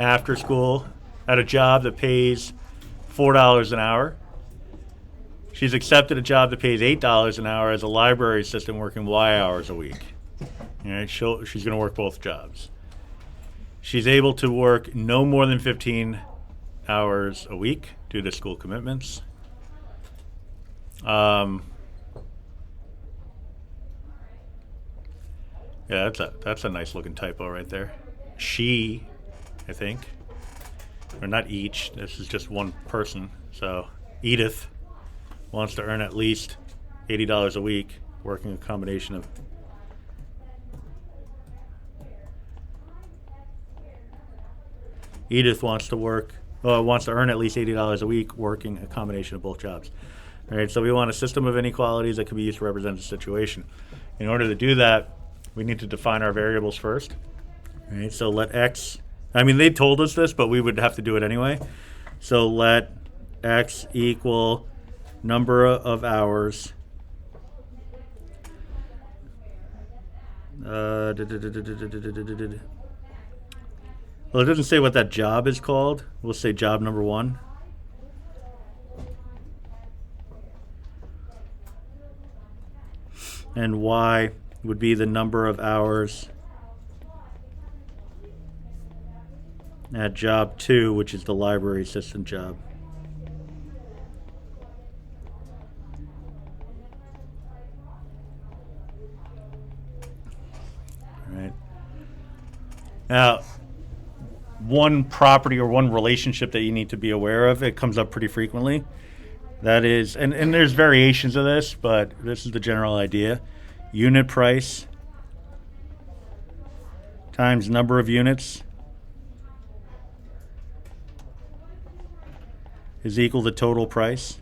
after school at a job that pays $4 an hour. She's accepted a job that pays $8 an hour as a library assistant working Y hours a week. All right, she's going to work both jobs. She's able to work no more than 15 hours a week due to school commitments. Yeah, that's a nice looking typo right there. She, I think, or not each. This is just one person. So Edith wants to earn at least $80 a week, working a combination of. Edith wants to earn at least $80 a week, working a combination of both jobs. All right, so we want a system of inequalities that can be used to represent the situation. In order to do that, we need to define our variables first. All right, so let x, they told us this, but we would have to do it anyway. So let x equal number of hours well, it doesn't say what that job is called. We'll say job number 1. And y would be the number of hours at job 2, which is the library assistant job. All right. Now, one property or one relationship that you need to be aware of, it comes up pretty frequently. That is, and there's variations of this, but this is the general idea. Unit price times number of units is equal to total price.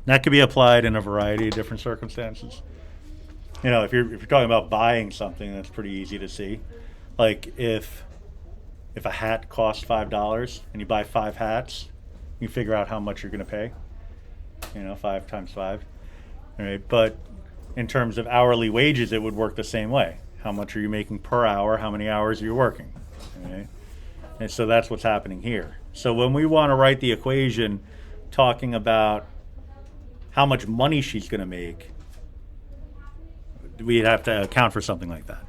That could be applied in a variety of different circumstances. If you're talking about buying something, that's pretty easy to see. Like if a hat costs $5 and you buy 5 hats, you figure out how much you're going to pay. 5 times 5. All right, but in terms of hourly wages, it would work the same way. How much are you making per hour? How many hours are you working? All right? And so that's what's happening here. So when we want to write the equation talking about how much money she's going to make, we'd have to account for something like that.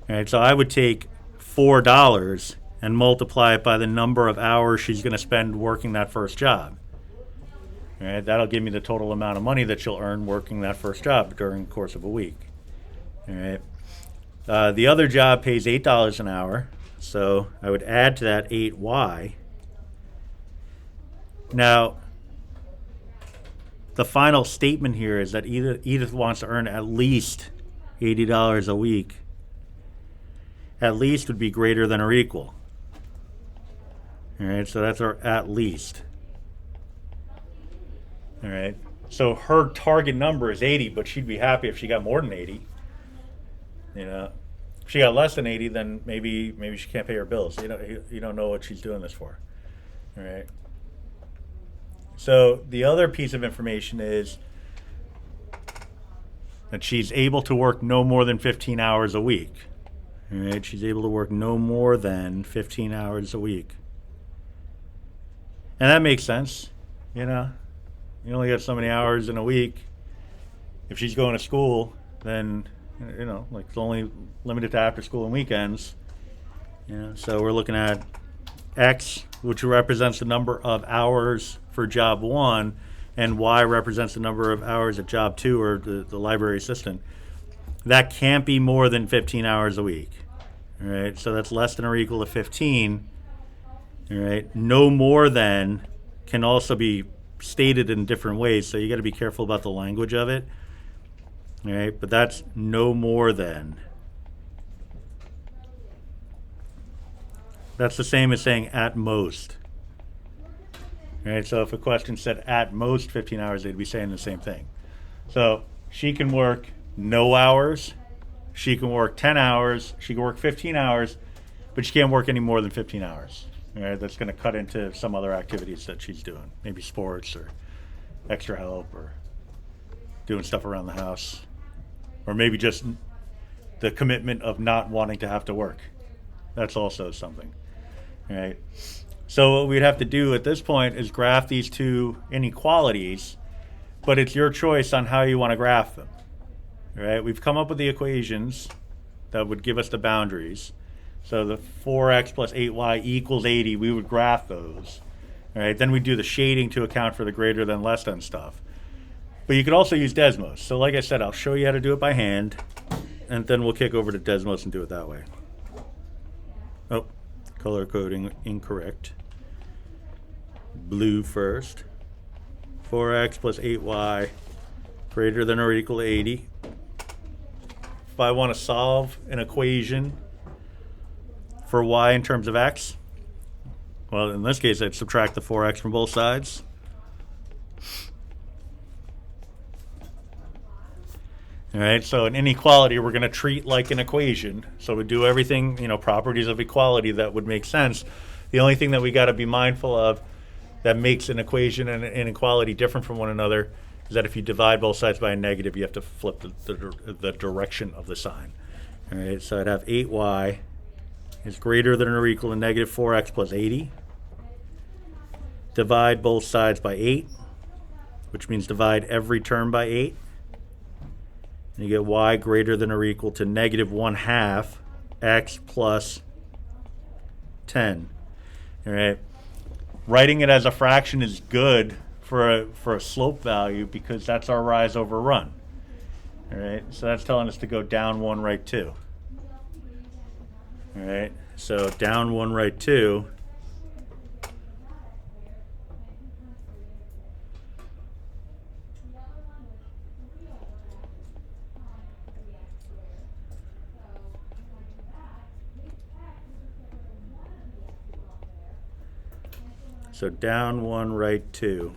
All right, so I would take $4 and multiply it by the number of hours she's going to spend working that first job. All right, that'll give me the total amount of money that she'll earn working that first job during the course of a week. All right. The other job pays $8 an hour, so I would add to that 8y. Now, the final statement here is that Edith wants to earn at least $80 a week. At least would be greater than or equal. All right, so that's our at least. All right, so her target number is 80, but she'd be happy if she got more than 80. If she got less than 80, then maybe she can't pay her bills. You don't know what she's doing this for. All right. So the other piece of information is that she's able to work no more than 15 hours a week. All right, she's able to work no more than 15 hours a week. And that makes sense. You only got so many hours in a week. If she's going to school, then, it's only limited to after school and weekends. So we're looking at X, which represents the number of hours for job 1, and Y represents the number of hours at job 2, or the library assistant. That can't be more than 15 hours a week. All right, so that's less than or equal to 15. All right, no more than can also be stated in different ways, so you got to be careful about the language of it. All right, but that's no more than. That's the same as saying at most. All right, so if a question said at most 15 hours, they'd be saying the same thing. So she can work no hours, she can work 10 hours, she can work 15 hours, but she can't work any more than 15 hours. All right, that's going to cut into some other activities that she's doing, maybe sports or extra help or doing stuff around the house, or maybe just the commitment of not wanting to have to work. That's also something. All right. So what we'd have to do at this point is graph these two inequalities, but it's your choice on how you want to graph them. All right. We've come up with the equations that would give us the boundaries. So the 4x plus 8y equals 80, we would graph those. All right. Then we do the shading to account for the greater than, less than stuff. But you could also use Desmos. So like I said, I'll show you how to do it by hand, and then we'll kick over to Desmos and do it that way. Oh, color coding incorrect. Blue first. 4x plus 8y greater than or equal to 80. If I want to solve an equation for y in terms of x, well, in this case, I'd subtract the 4x from both sides. All right, so an inequality we're going to treat like an equation. So we do everything, properties of equality that would make sense. The only thing that we got to be mindful of that makes an equation and an inequality different from one another is that if you divide both sides by a negative, you have to flip the direction of the sign. All right, so I'd have 8y is greater than or equal to negative 4x plus 80. Divide both sides by 8, which means divide every term by 8. And you get y greater than or equal to negative 1/2 x plus 10. All right. Writing it as a fraction is good for a slope value because that's our rise over run. All right. So that's telling us to go down 1, right 2. All right. So down 1, right 2. So down 1, right 2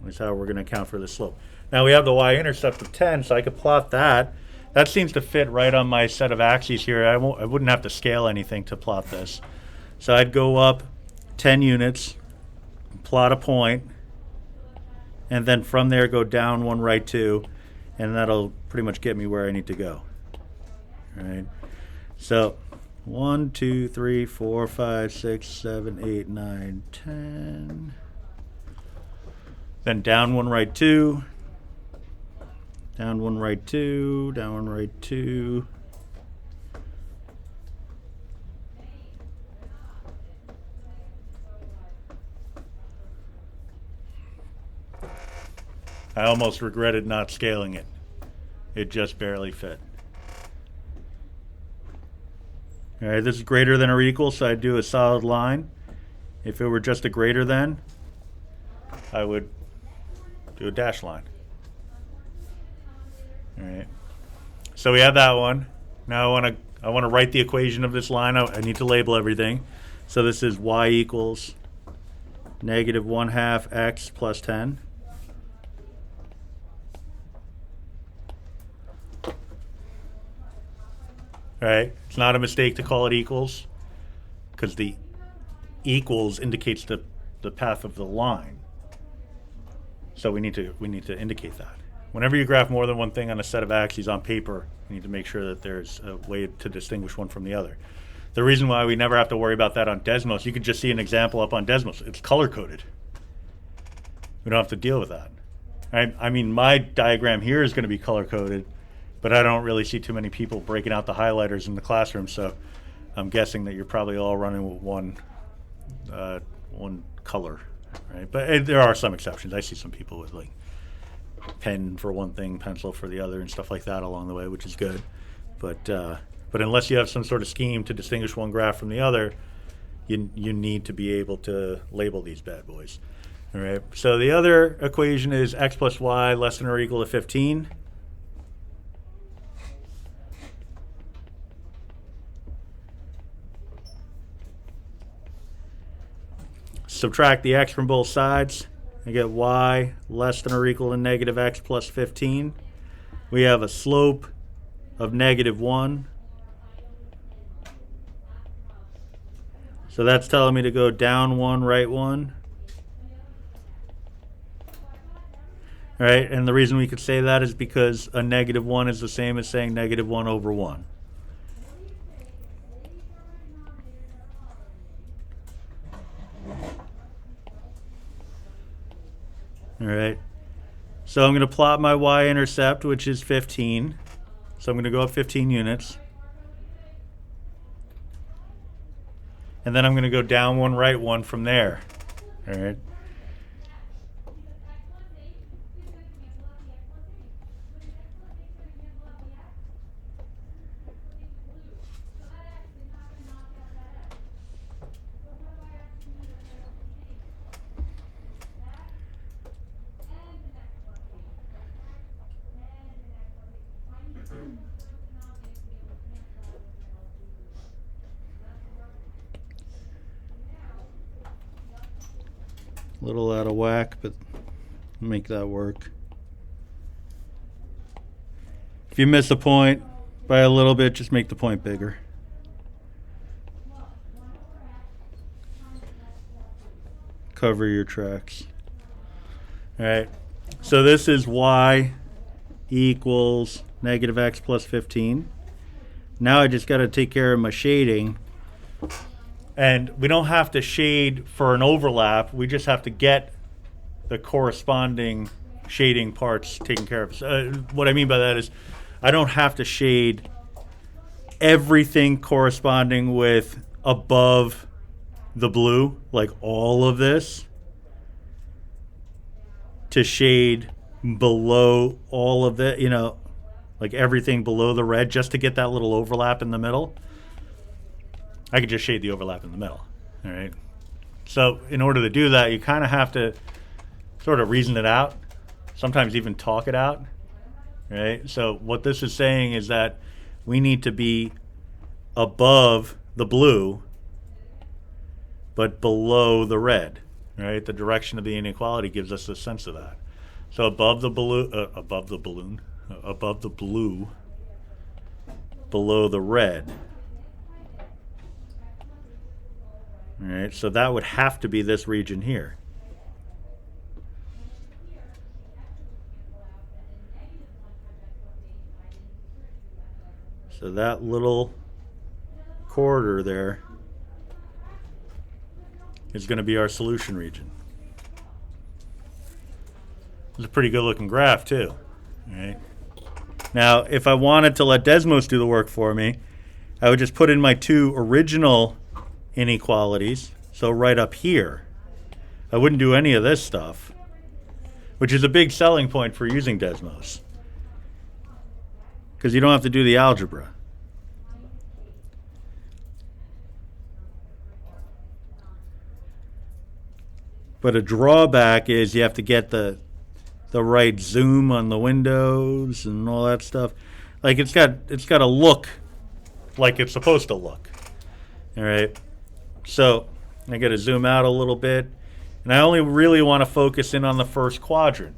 is how we're going to account for the slope. Now we have the y-intercept of 10, so I could plot that. That seems to fit right on my set of axes here. I wouldn't have to scale anything to plot this. So I'd go up 10 units, plot a point, and then from there go down 1, right 2, and that'll pretty much get me where I need to go. All right. So 1, 2, 3, 4, 5, 6, 7, 8, 9, 10. Then down 1, right 2. Down 1, right 2. Down 1, right 2. I almost regretted not scaling it. It just barely fit. All right, this is greater than or equal, so I'd do a solid line. If it were just a greater than, I would do a dash line. All right. So we have that one. Now I want to write the equation of this line. I need to label everything. So this is y equals negative 1/2 x plus 10. All right, it's not a mistake to call it equals because the equals indicates the path of the line. So we need to indicate that. Whenever you graph more than one thing on a set of axes on paper, you need to make sure that there's a way to distinguish one from the other. The reason why we never have to worry about that on Desmos, you could just see an example up on Desmos. It's color coded. We don't have to deal with that. I mean, my diagram here is going to be color coded, but I don't really see too many people breaking out the highlighters in the classroom, so I'm guessing that you're probably all running with one color, right? But there are some exceptions. I see some people with like pen for one thing, pencil for the other, and stuff like that along the way, which is good. But unless you have some sort of scheme to distinguish one graph from the other, you need to be able to label these bad boys. All right. So the other equation is x plus y less than or equal to 15. Subtract the x from both sides. I get y less than or equal to negative x plus 15. We have a slope of negative 1. So that's telling me to go down 1, right 1. All right, and the reason we could say that is because a negative 1 is the same as saying negative 1 over 1. All right. So I'm going to plot my y-intercept, which is 15. So I'm going to go up 15 units. And then I'm going to go down one, right one from there. All right. A little out of whack, but make that work. If you miss a point by a little bit, just make the point bigger. Cover your tracks. All right. So this is y equals negative x plus 15. Now I just got to take care of my shading. And we don't have to shade for an overlap. We just have to get the corresponding shading parts taken care of. What I mean by that is I don't have to shade everything corresponding with above the blue, like all of this, to shade below all of it, like everything below the red, just to get that little overlap in the middle. I could just shade the overlap in the middle. All right. So in order to do that, you kind of have to sort of reason it out, sometimes even talk it out. Right. So what this is saying is that we need to be above the blue, but below the red. Right. The direction of the inequality gives us a sense of that. So above the blue, below the red. All right, so that would have to be this region here. So that little corridor there is going to be our solution region. It's a pretty good looking graph too. All right. Now, if I wanted to let Desmos do the work for me, I would just put in my two original inequalities, so right up here. I wouldn't do any of this stuff, which is a big selling point for using Desmos, because you don't have to do the algebra. But a drawback is you have to get the right zoom on the windows and all that stuff. Like it's got to look like it's supposed to look. All right. So I got to zoom out a little bit, and I only really want to focus in on the first quadrant.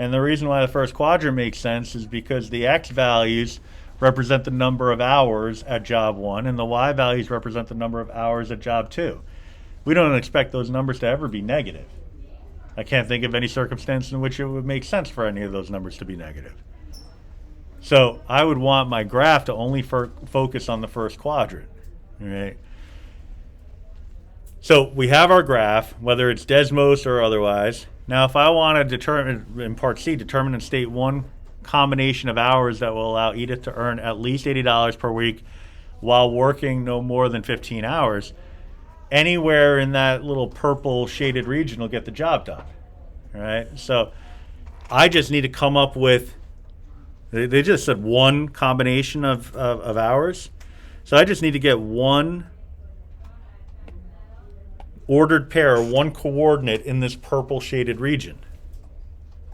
And the reason why the first quadrant makes sense is because the x values represent the number of hours at job 1, and the y values represent the number of hours at job 2. We don't expect those numbers to ever be negative. I can't think of any circumstance in which it would make sense for any of those numbers to be negative. So I would want my graph to only focus on the first quadrant. All right. So we have our graph, whether it's Desmos or otherwise. Now, if I want to determine, in part C, determine and state one combination of hours that will allow Edith to earn at least $80 per week while working no more than 15 hours, anywhere in that little purple shaded region will get the job done. All right? So I just need to come up with, they just said one combination of hours. So I just need to get one ordered pair, one coordinate in this purple shaded region.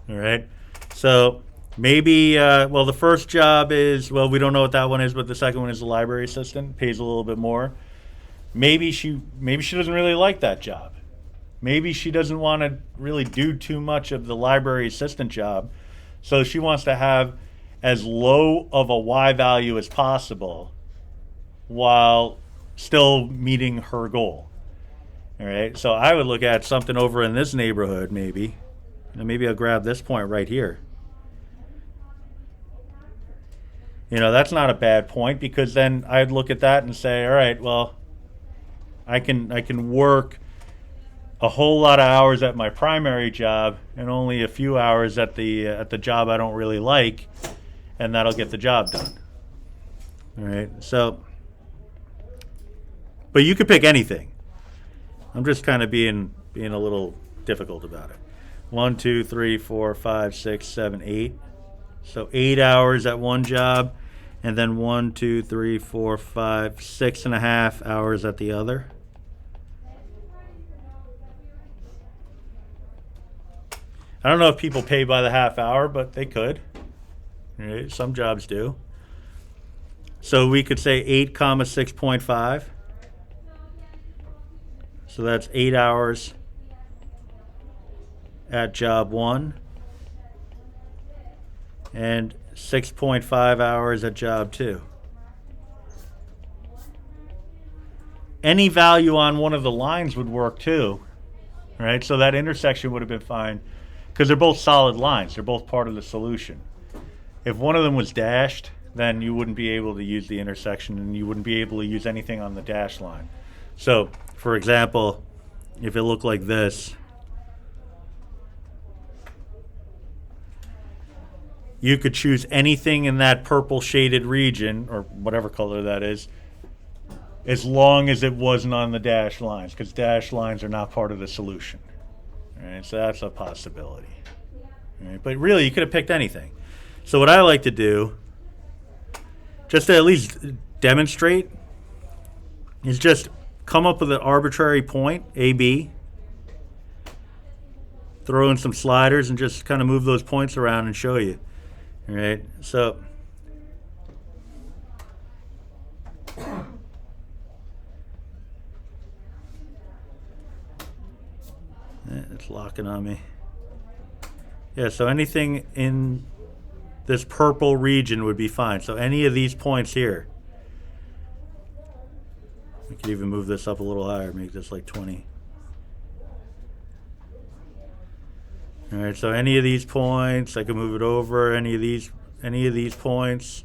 All right. So maybe, the first job is, we don't know what that one is, but the second one is the library assistant, pays a little bit more. Maybe she doesn't really like that job. Maybe she doesn't want to really do too much of the library assistant job. So she wants to have as low of a Y value as possible while still meeting her goal. All right, so I would look at something over in this neighborhood maybe. And maybe I'll grab this point right here. That's not a bad point, because then I'd look at that and say, all right, well, I can work a whole lot of hours at my primary job and only a few hours at the job I don't really like, and that'll get the job done. All right. So, but you could pick anything. I'm just kind of being a little difficult about it. 1, 2, 3, 4, 5, 6, 7, 8. So 8 hours at one job, and then 1, 2, 3, 4, 5, 6.5 hours at the other. I don't know if people pay by the half hour, but they could. Right? Some jobs do. So we could say 8, 6.5. So that's 8 hours at job 1 and 6.5 hours at job 2. Any value on one of the lines would work too, right? So that intersection would have been fine because they're both solid lines. They're both part of the solution. If one of them was dashed, then you wouldn't be able to use the intersection and you wouldn't be able to use anything on the dash line. So, for example, if it looked like this, you could choose anything in that purple shaded region, or whatever color that is, as long as it wasn't on the dash lines, because dash lines are not part of the solution. All right, so that's a possibility. All right, but really, you could have picked anything. So what I like to do, just to at least demonstrate, is just come up with an arbitrary point, A, B, throw in some sliders, and just kind of move those points around and show you. All right, so it's locking on me. Yeah, so anything in this purple region would be fine. So any of these points here. We could even move this up a little higher, make this like 20. All right, so any of these points, I can move it over. Any of these points.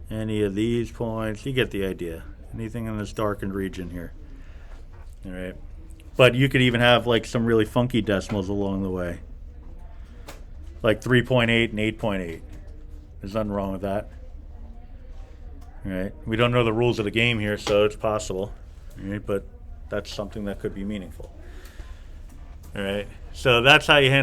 Any of these points. You get the idea. Anything in this darkened region here. All right. But you could even have like some really funky decimals along the way. Like 3.8 and 8.8. There's nothing wrong with that. All right. We don't know the rules of the game here, so it's possible. All right, but that's something that could be meaningful. All right. So that's how you handle